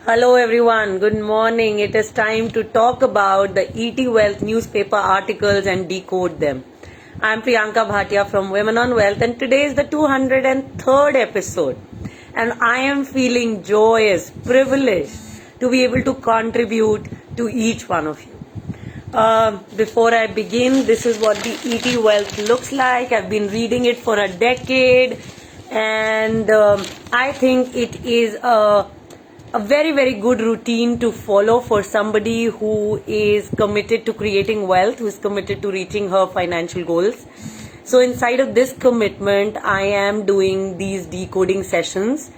Hello everyone, good morning. It is time to talk about the ET Wealth newspaper articles and decode them. I am Priyanka Bhatia from Women on Wealth and today is the 203rd episode. And I am feeling joyous, privileged to be able to contribute to each one of you. Before I begin, this is what the ET Wealth looks like. I've been reading it for a decade and I think it is a very, very good routine to follow for somebody who is committed to creating wealth, who is committed to reaching her financial goals. So inside of this commitment, I am doing these decoding sessions.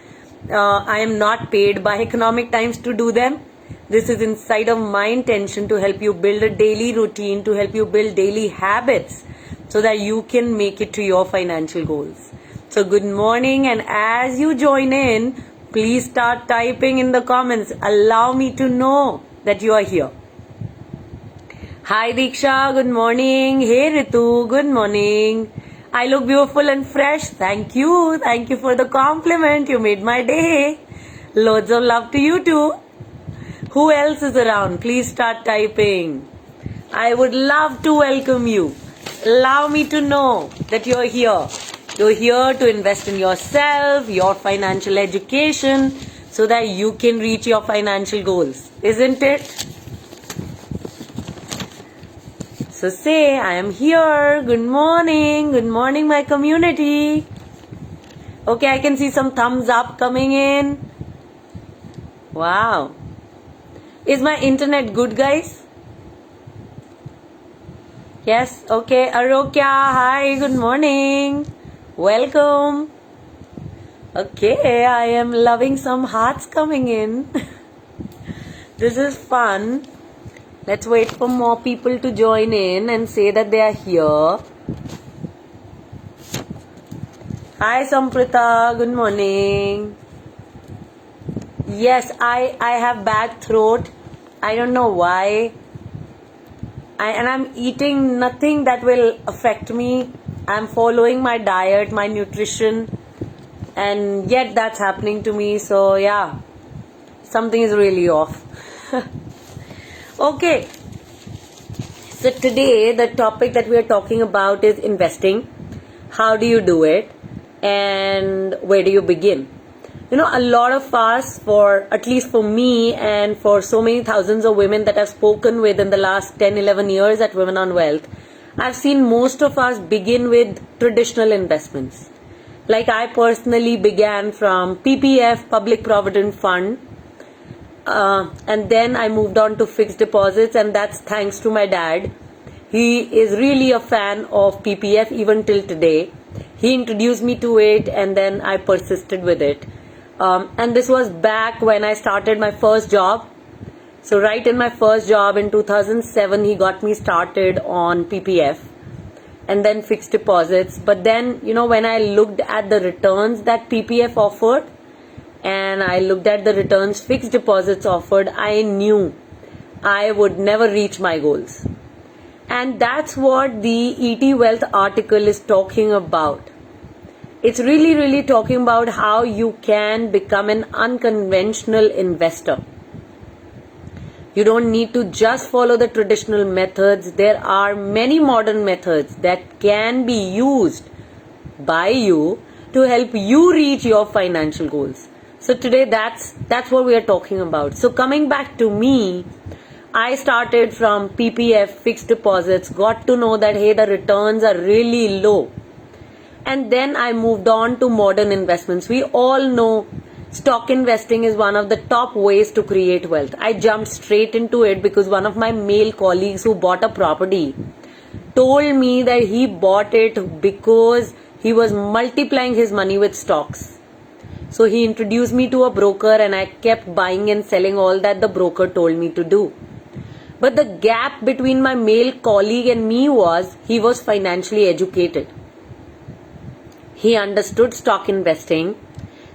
I am not paid by Economic Times to do them. This is inside of my intention to help you build a daily routine, to help you build daily habits so that you can make it to your financial goals. So good morning, and as you join in, please start typing in the comments. Allow me to know that you are here. Hi Diksha, good morning. Hey Ritu, good morning. I look beautiful and fresh. Thank you. Thank you for the compliment. You made my day. Loads of love to you too. Who else is around? Please start typing. I would love to welcome you. Allow me to know that you're here. You're here to invest in yourself, your financial education, so that you can reach your financial goals, isn't it? So say, I am here. Good morning my community. Okay, I can see some thumbs up coming in. Wow. Is my internet good, guys? Yes, okay. Arokya, hi, good morning. Welcome. Okay, I am loving some hearts coming in. This is fun. Let's wait for more people to join in and say that they are here. Hi Samprita, good morning. Yes, I have bad throat. I don't know why. And I'm eating nothing that will affect me. I'm following my diet, my nutrition, and yet that's happening to me. So yeah, something is really off. Okay, so today the topic that we are talking about is investing. How do you do it and where do you begin? You know, a lot of us, at least for me and for so many thousands of women that I've spoken with in the last 10-11 years at Women on Wealth, I've seen most of us begin with traditional investments. Like I personally began from PPF, Public Provident Fund, and then I moved on to fixed deposits, and that's thanks to my dad. He is really a fan of PPF even till today. He introduced me to it and then I persisted with it. And this was back when I started my first job. So right in my first job in 2007, he got me started on PPF and then fixed deposits. But then, you know, when I looked at the returns that PPF offered and I looked at the returns fixed deposits offered, I knew I would never reach my goals. And that's what the ET Wealth article is talking about. It's really talking about how you can become an unconventional investor. You don't need to just follow the traditional methods. There are many modern methods that can be used by you to help you reach your financial goals. So today that's what we are talking about. So coming back to me, I started from PPF, fixed deposits, got to know that hey, the returns are really low. And then I moved on to modern investments. We all know stock investing is one of the top ways to create wealth. I jumped straight into it because one of my male colleagues who bought a property told me that he bought it because he was multiplying his money with stocks. So he introduced me to a broker and I kept buying and selling all that the broker told me to do. But the gap between my male colleague and me was he was financially educated. He understood stock investing.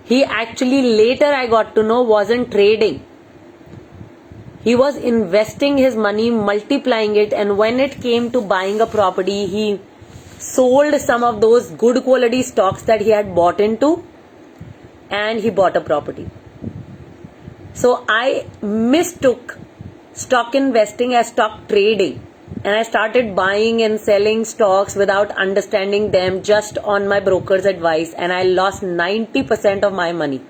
He actually later I got to know wasn't trading. He was investing his money, multiplying it, and when it came to buying a property, he sold some of those good quality stocks that he had bought into and he bought a property. So I mistook stock investing as stock trading, and I started buying and selling stocks without understanding them, just on my broker's advice, and I lost 90% of my money.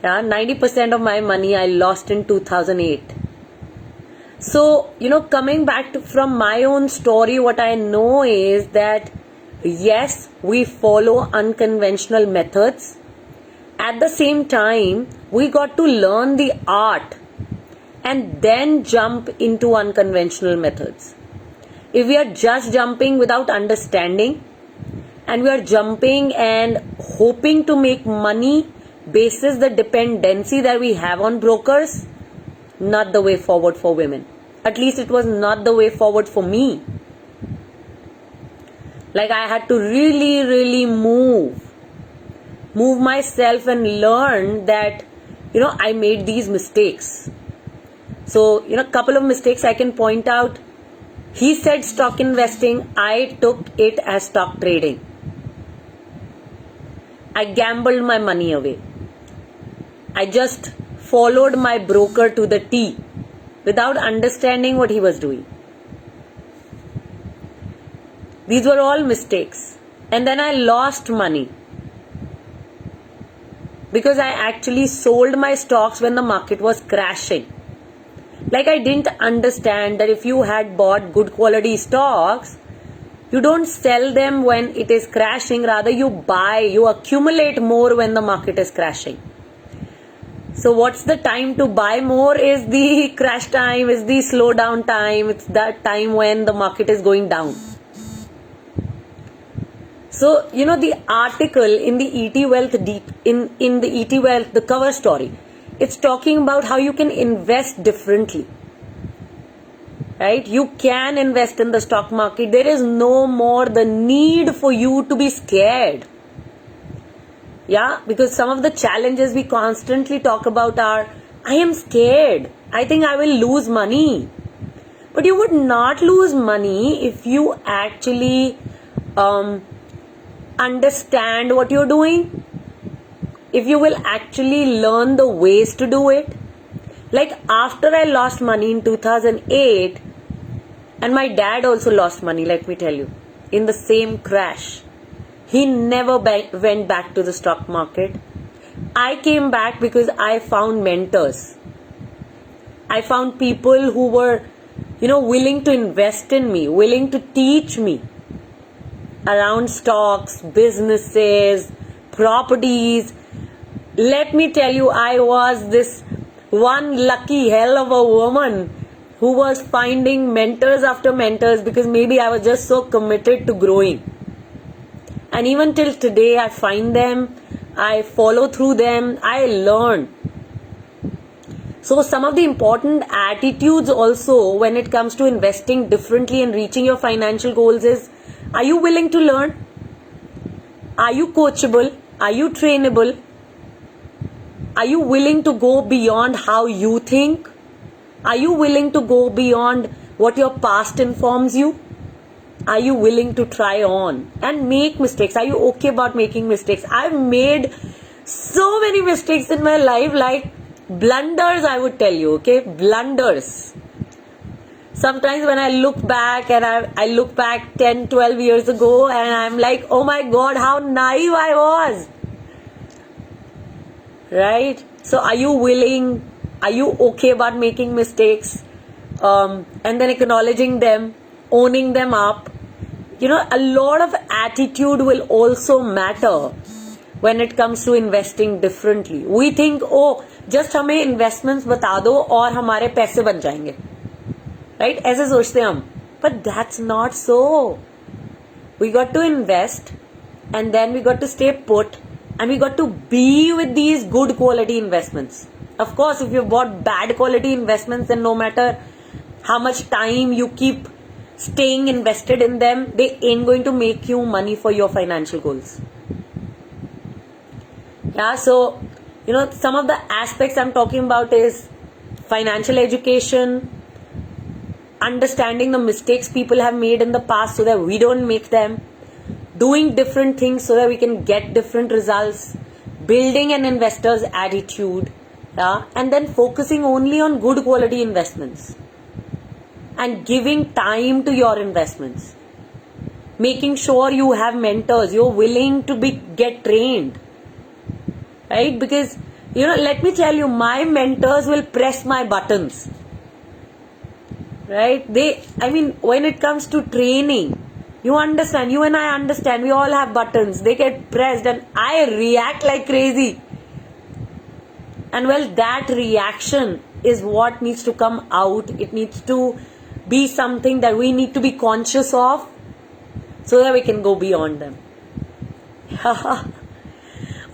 Yeah, 90% of my money I lost in 2008. So, coming back from my own story, what I know is that yes, we follow unconventional methods. At the same time, we got to learn the art and then jump into unconventional methods. If we are just jumping without understanding, and we are jumping and hoping to make money basis the dependency that we have on brokers, not the way forward for women. At least it was not the way forward for me. Like, I had to really move myself and learn that I made these mistakes. So a couple of mistakes I can point out. He said stock investing, I took it as stock trading. I gambled my money away. I just followed my broker to the T without understanding what he was doing. These were all mistakes. And then I lost money because I actually sold my stocks when the market was crashing. Like, I didn't understand that if you had bought good quality stocks, you don't sell them when it is crashing. Rather, you accumulate more when the market is crashing. So what's the time to buy more? Is the crash time, is the slowdown time. It's that time when the market is going down. So, the article in the ET Wealth, in the ET Wealth, the cover story, it's talking about how you can invest differently. Right? You can invest in the stock market. There is no more the need for you to be scared. Yeah, because some of the challenges we constantly talk about are, I am scared. I think I will lose money. But you would not lose money if you actually understand what you're doing. If you will actually learn the ways to do it. Like, after I lost money in 2008, and my dad also lost money, let me tell you, in the same crash. He never went back to the stock market. I came back because I found mentors. I found people who were, willing to invest in me, willing to teach me around stocks, businesses, properties. Let me tell you, I was this one lucky hell of a woman who was finding mentors after mentors, because maybe I was just so committed to growing. And even till today, I find them, I follow through them, I learn. So some of the important attitudes also when it comes to investing differently and reaching your financial goals is, are you willing to learn? Are you coachable? Are you trainable? Are you willing to go beyond how you think? Are you willing to go beyond what your past informs you? Are you willing to try on and make mistakes? Are you okay about making mistakes? I've made so many mistakes in my life, like blunders, I would tell you, okay? Blunders. Sometimes when I look back, and I look back 10, 12 years ago, and I'm like, oh my God, how naive I was. Right? So are you willing? Are you okay about making mistakes? And then acknowledging them, owning them up. A lot of attitude will also matter when it comes to investing differently. We think, oh, just हमें investments बता दो और हमारे पैसे बन जाएंगे. Right? ऐसे सोचते हैं हम. But that's not so. We got to invest, and then we got to stay put, and we got to be with these good quality investments. Of course, if you've bought bad quality investments, then no matter how much time you keep staying invested in them, they ain't going to make you money for your financial goals. Yeah, so, some of the aspects I'm talking about is financial education, understanding the mistakes people have made in the past so that we don't make them, doing different things so that we can get different results, building an investor's attitude, Yeah, and then focusing only on good quality investments and giving time to your investments, making sure you have mentors, you're willing to get trained, right? Because let me tell you, my mentors will press my buttons, right? When it comes to training, you understand, you and I understand, we all have buttons, they get pressed and I react like crazy. And well, that reaction is what needs to come out. It needs to be something that we need to be conscious of so that we can go beyond them.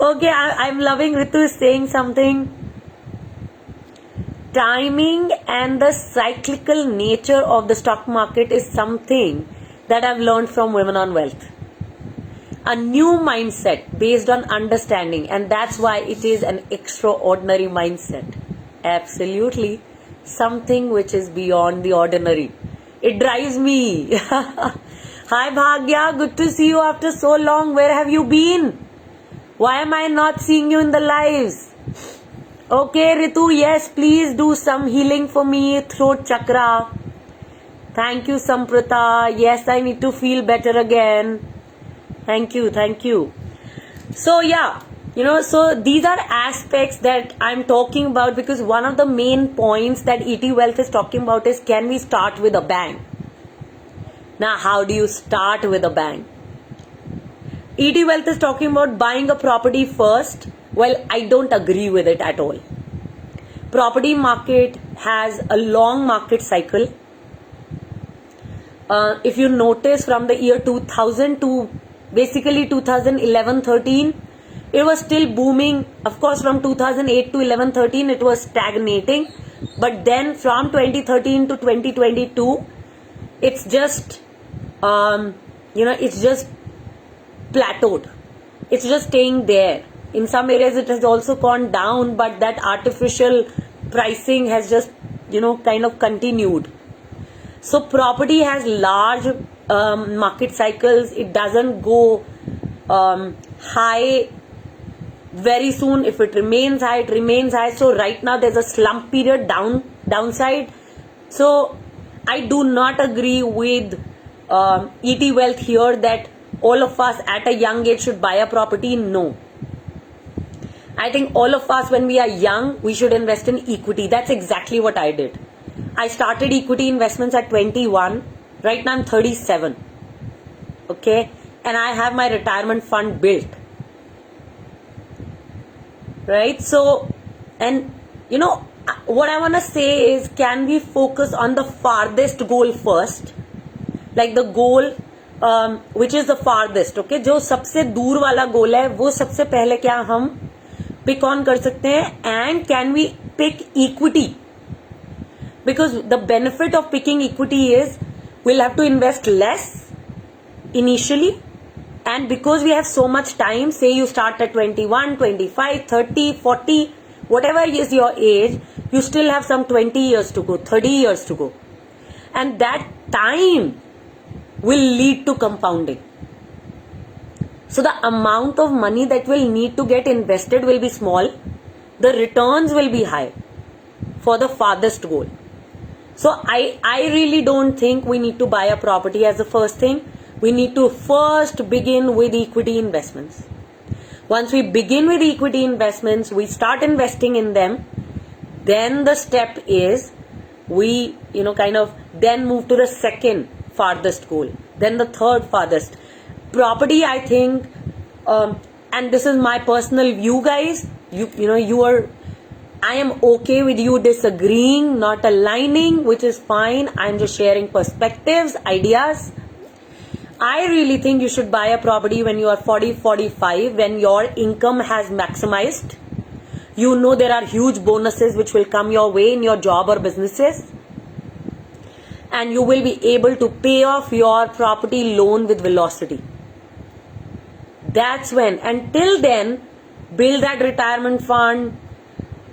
Okay, I'm loving Ritu is saying something. Timing and the cyclical nature of the stock market is something that I've learned from Women on Wealth. A new mindset based on understanding, and that's why it is an extraordinary mindset. Absolutely. Something which is beyond the ordinary. It drives me. Hi Bhagya, good to see you after so long. Where have you been? Why am I not seeing you in the lives? Okay Ritu, yes, please do some healing for me, throat chakra. Thank you Samprita. Yes, I need to feel better again. Thank you. So yeah, so these are aspects that I'm talking about, because one of the main points that ET Wealth is talking about is, can we start with a bang? Now, how do you start with a bang? ET Wealth is talking about buying a property first. Well, I don't agree with it at all. Property market has a long market cycle. If you notice, from the year 2000 to basically 2011-13, it was still booming. Of course, from 2008 to 11-13, it was stagnating. But then from 2013 to 2022, it's just, it's just plateaued. It's just staying there. In some areas, it has also gone down, but that artificial pricing has just, kind of continued. So property has large market cycles. It doesn't go high very soon. If it remains high, it remains high. So right now there's a slump period, downside. So I do not agree with ET Wealth here that all of us at a young age should buy a property. No. I think all of us, when we are young, we should invest in equity. That's exactly what I did. I started equity investments at 21. Right now I'm 37. Okay. And I have my retirement fund built. Right. So, and what I want to say is, can we focus on the farthest goal first? Like the goal which is the farthest. Okay. जो सबसे दूर वाला गोल है, वो सबसे पहले क्या हम pick on कर सकते हैं? And can we pick equity? Because the benefit of picking equity is, we'll have to invest less initially, and because we have so much time, say you start at 21, 25, 30, 40, whatever is your age, you still have some 20 years to go, 30 years to go, and that time will lead to compounding. So the amount of money that will need to get invested will be small, the returns will be high for the farthest goal. So I really don't think we need to buy a property as the first thing. We need to first begin with equity investments. Once we begin with equity investments, we start investing in them, then the step is we, then move to the second farthest goal, then the third farthest. Property, I think, and this is my personal view, guys, I am okay with you disagreeing, not aligning, which is fine. I'm just sharing perspectives, ideas. I really think you should buy a property when you are 40, 45, when your income has maximized. There are huge bonuses which will come your way in your job or businesses. And you will be able to pay off your property loan with velocity. That's when. Until then, build that retirement fund,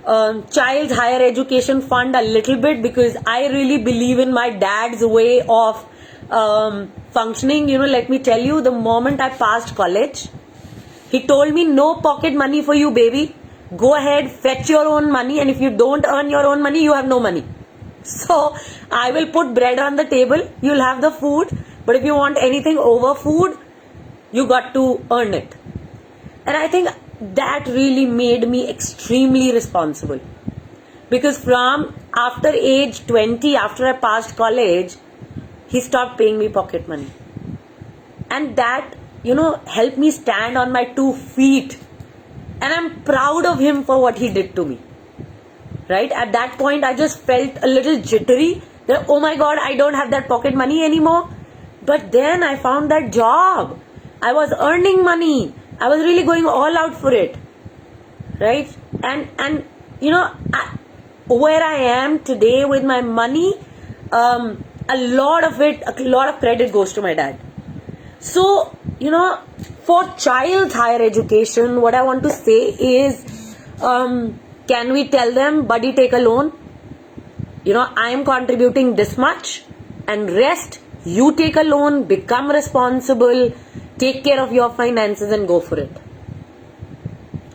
child's higher education fund a little bit, because I really believe in my dad's way of functioning. Let me tell you, the moment I passed college, he told me, no pocket money for you, baby. go ahead, fetch your own money, and if you don't earn your own money, you have no money. So I will put bread on the table, you'll have the food, but if you want anything over food, you got to earn it. And I think that really made me extremely responsible. Because from after age 20, after I passed college, he stopped paying me pocket money. And that, helped me stand on my 2 feet. And I'm proud of him for what he did to me. Right? At that point, I just felt a little jittery that, oh my God, I don't have that pocket money anymore. But then I found that job. I was earning money. I was really going all out for it. Right? And where I am today with my money, a lot of credit goes to my dad. So, for child's higher education, what I want to say is, can we tell them, buddy, take a loan? I am contributing this much, and rest, you take a loan, become responsible, take care of your finances and go for it.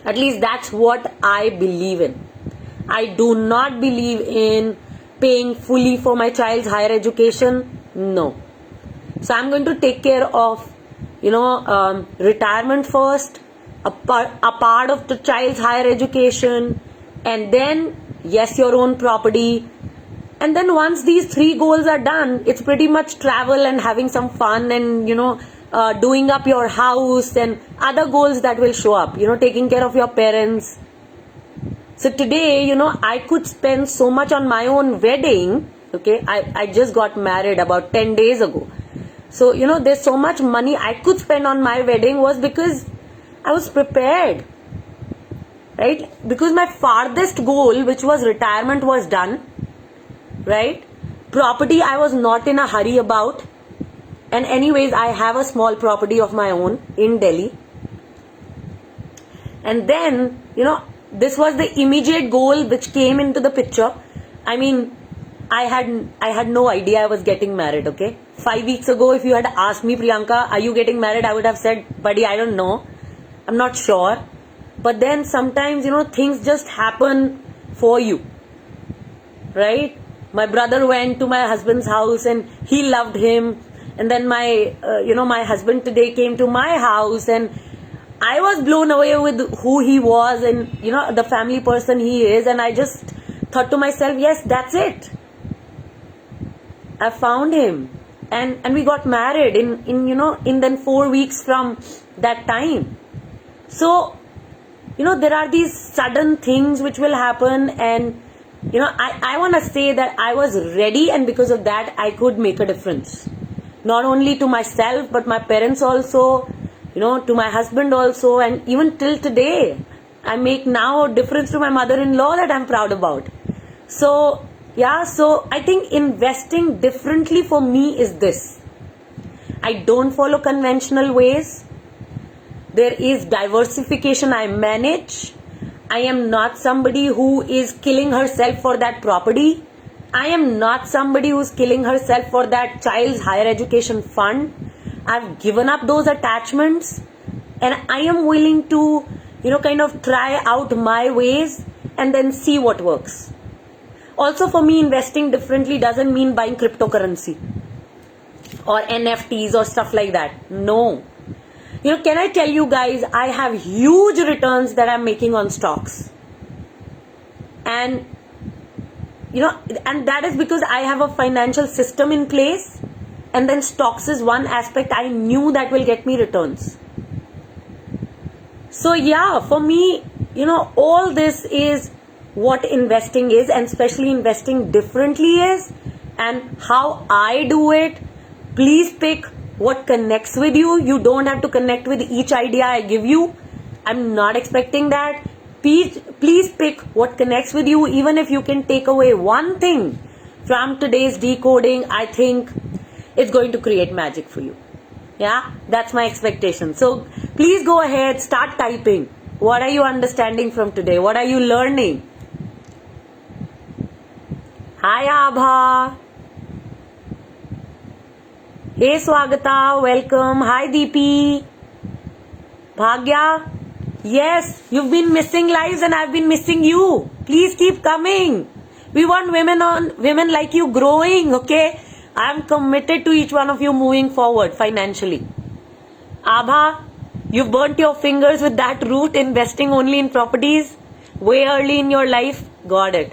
At least that's what I believe in. I do not believe in paying fully for my child's higher education. No. So I'm going to take care of, retirement first, a part of the child's higher education, and then, yes, your own property. And then once these 3 goals are done, it's pretty much travel and having some fun and, doing up your house and other goals that will show up, taking care of your parents. So today, I could spend so much on my own wedding. Okay, I just got married about 10 days ago. So, there's so much money I could spend on my wedding was because I was prepared. Right? Because my farthest goal, which was retirement, was done. Right? Property, I was not in a hurry about. And anyways, I have a small property of my own in Delhi. And then, this was the immediate goal which came into the picture. I mean, I had no idea I was getting married, okay? 5 weeks ago, if you had asked me, Priyanka, are you getting married? I would have said, buddy, I don't know. I'm not sure. But then sometimes, things just happen for you. Right? My brother went to my husband's house and he loved him. And then my husband today came to my house and I was blown away with who he was and, the family person he is. And I just thought to myself, yes, that's it. I found him. And we got married in then 4 weeks from that time. So, there are these sudden things which will happen and, I want to say that I was ready and because of that I could make a difference. Not only to myself but my parents also, to my husband also, and even till today I make now a difference to my mother-in-law that I'm proud about. So I think investing differently for me is this. I don't follow conventional ways. There is diversification I manage. I am not somebody who is killing herself for that property. I am not somebody who's killing herself for that child's higher education fund. I've given up those attachments and I am willing to, kind of try out my ways and then see what works. Also for me, investing differently doesn't mean buying cryptocurrency or NFTs or stuff like that. No. Can I tell you guys, I have huge returns that I'm making on stocks. And, and that is because I have a financial system in place. And then stocks is one aspect I knew that will get me returns. So for me, all this is what investing is, and especially investing differently is, and how I do it. Please pick what connects with you. You don't have to connect with each idea I give you. I'm not expecting that. Please pick what connects with you. Even if you can take away one thing from today's decoding, I think it's going to create magic for you. Yeah, that's my expectation. So please go ahead, start typing. What are you understanding from today? What are you learning? Hi Abha. Hey Swagata, welcome. Hi Deepi. Bhagya. Yes, you've been missing lives and I've been missing you. Please keep coming. We want women like you growing, okay? I'm committed to each one of you moving forward financially. Abha, you've burnt your fingers with that route, investing only in properties way early in your life. Got it.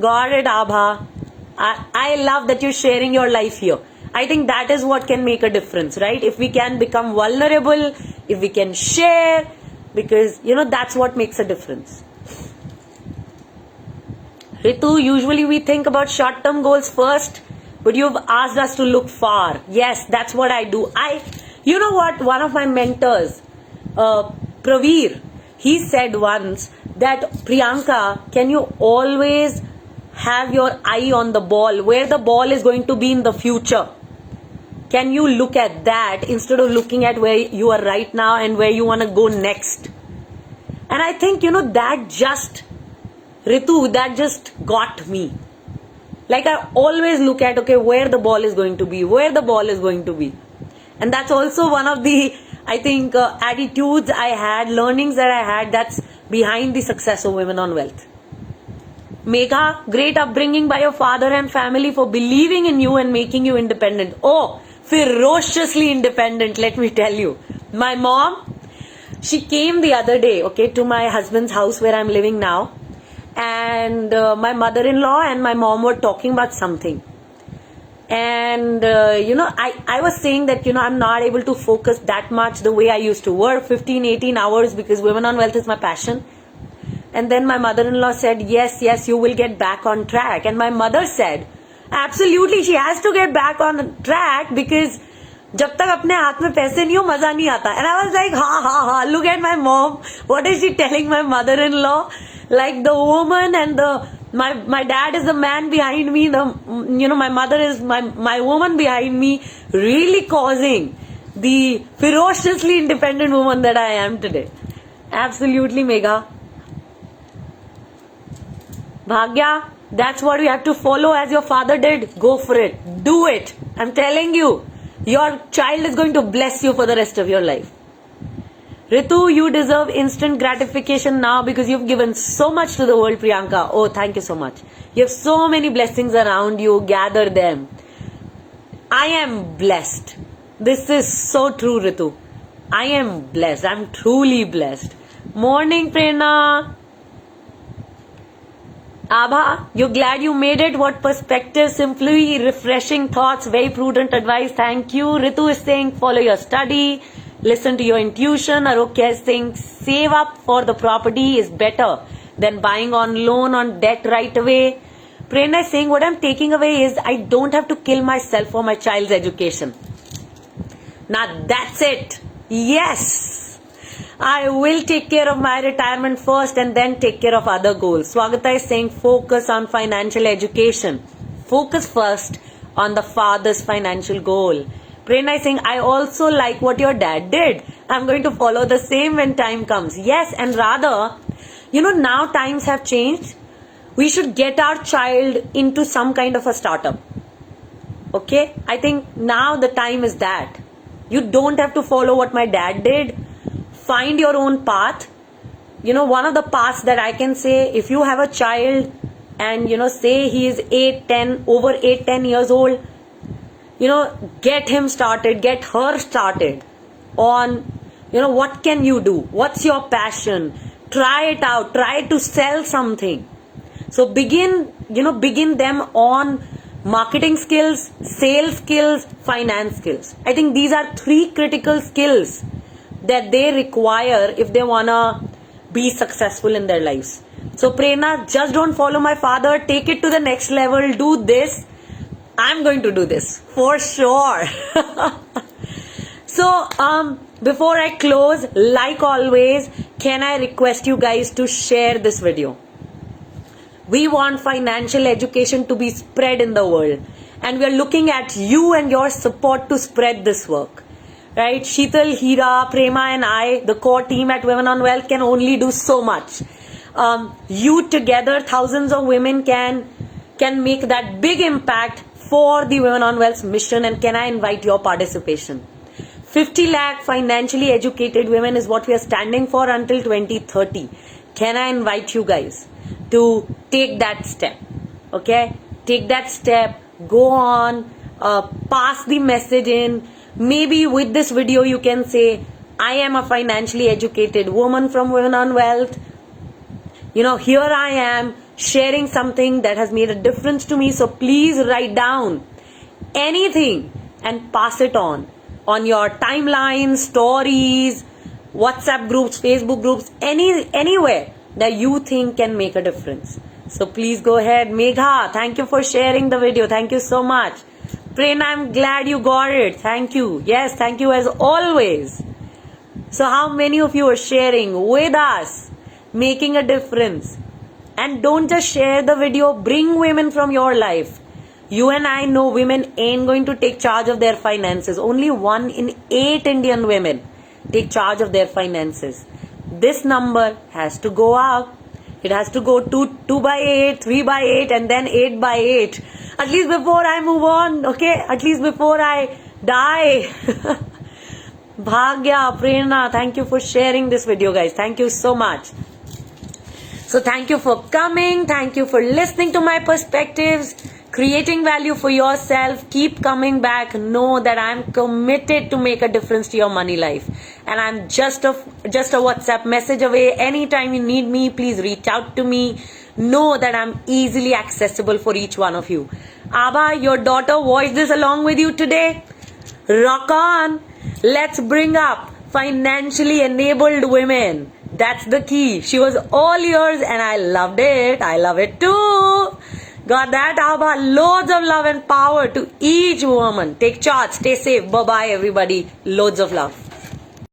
Got it, Abha. I love that you're sharing your life here. I think that is what can make a difference, right? If we can become vulnerable, if we can share, because that's what makes a difference. Ritu, usually we think about short-term goals first, but you've asked us to look far. Yes, that's what I do. You know what? One of my mentors, Praveer, he said once that, Priyanka, can you always have your eye on the ball, where the ball is going to be in the future? Can you look at that instead of looking at where you are right now and where you want to go next? And I think, that just, Ritu, that just got me. Like, I always look at, okay, where the ball is going to be, where the ball is going to be. And that's also one of the, I think, attitudes I had, learnings that I had, that's behind the success of Women on Wealth. Megha, great upbringing by your father and family for believing in you and making you independent. Oh, ferociously independent, let me tell you. My mom, she came the other day, okay, to my husband's house where I'm living now. And my mother-in-law and my mom were talking about something. And, I was saying that, I'm not able to focus that much the way I used to work, 15, 18 hours, because Women on Wealth is my passion. And then my mother-in-law said, yes, you will get back on track. And my mother said, absolutely, she has to get back on track, because जब तक अपने हाथ में पैसे नहीं हो मजा नहीं आता. And I was like, ha, look at my mom. What is she telling my mother-in-law? Like, the woman and my dad is the man behind me. My mother is my woman behind me, really causing the ferociously independent woman that I am today. Absolutely, Megha. Bhagya, that's what you have to follow as your father did. Go for it. Do it. I'm telling you, your child is going to bless you for the rest of your life. Ritu, you deserve instant gratification now because you've given so much to the world, Priyanka. Oh, thank you so much. You have so many blessings around you. Gather them. I am blessed. This is so true, Ritu. I am blessed. I'm truly blessed. Morning, Prerna. Abha, you're glad you made it. What perspective, simply refreshing thoughts, very prudent advice. Thank you. Ritu is saying follow your study, listen to your intuition. Arokya is saying save up for the property is better than buying on loan on debt right away. Prerna is saying what I'm taking away is I don't have to kill myself for my child's education. Now that's it. Yes. I will take care of my retirement first and then take care of other goals. Swagata is saying focus on financial education. Focus first on the father's financial goal. Prerna is saying I also like what your dad did. I'm going to follow the same when time comes. Yes, and rather, now times have changed. We should get our child into some kind of a startup. Okay? I think now the time is that. You don't have to follow what my dad did. Find your own path. One of the paths that I can say, if you have a child and, say he is over 8, 10 years old, get him started, get her started on, what can you do? What's your passion? Try it out. Try to sell something. So begin them on marketing skills, sales skills, finance skills. I think these are 3 critical skills that they require if they want to be successful in their lives. So Prerna, just don't follow my father. Take it to the next level. Do this. I'm going to do this for sure. So before I close, like always, can I request you guys to share this video? We want financial education to be spread in the world. And we are looking at you and your support to spread this work. Right? Sheetal, Hira, Prema and I, the core team at Women on Wealth can only do so much. You together, thousands of women can make that big impact for the Women on Wealth's mission, and can I invite your participation? 50 lakh financially educated women is what we are standing for until 2030. Can I invite you guys to take that step? Okay? Take that step, go on, pass the message in. Maybe with this video you can say, I am a financially educated woman from Women on Wealth. Here I am sharing something that has made a difference to me. So please write down anything and pass it on your timeline, stories, WhatsApp groups, Facebook groups, anywhere that you think can make a difference. So please go ahead. Megha, thank you for sharing the video. Thank you so much. Prerna, I'm glad you got it. Thank you. Yes, thank you as always. So how many of you are sharing with us, making a difference? And don't just share the video, bring women from your life. You and I know women ain't going to take charge of their finances. Only 1 in 8 Indian women take charge of their finances. This number has to go up. It has to go to 2 by 8, 3 by 8, and then 8 by 8. At least before I move on, okay? At least before I die. Bhagya, Prerna, thank you for sharing this video, guys. Thank you so much. So thank you for coming. Thank you for listening to my perspectives, creating value for yourself. Keep coming back. Know that I'm committed to make a difference to your money life. And I'm just a WhatsApp message away. Anytime you need me, please reach out to me. Know that I'm easily accessible for each one of you. Abba, your daughter voiced this along with you today. Rock on. Let's bring up financially enabled women. That's the key. She was all yours and I loved it. I love it too. Got that, Abba? Loads of love and power to each woman. Take charge. Stay safe. Bye-bye, everybody. Loads of love.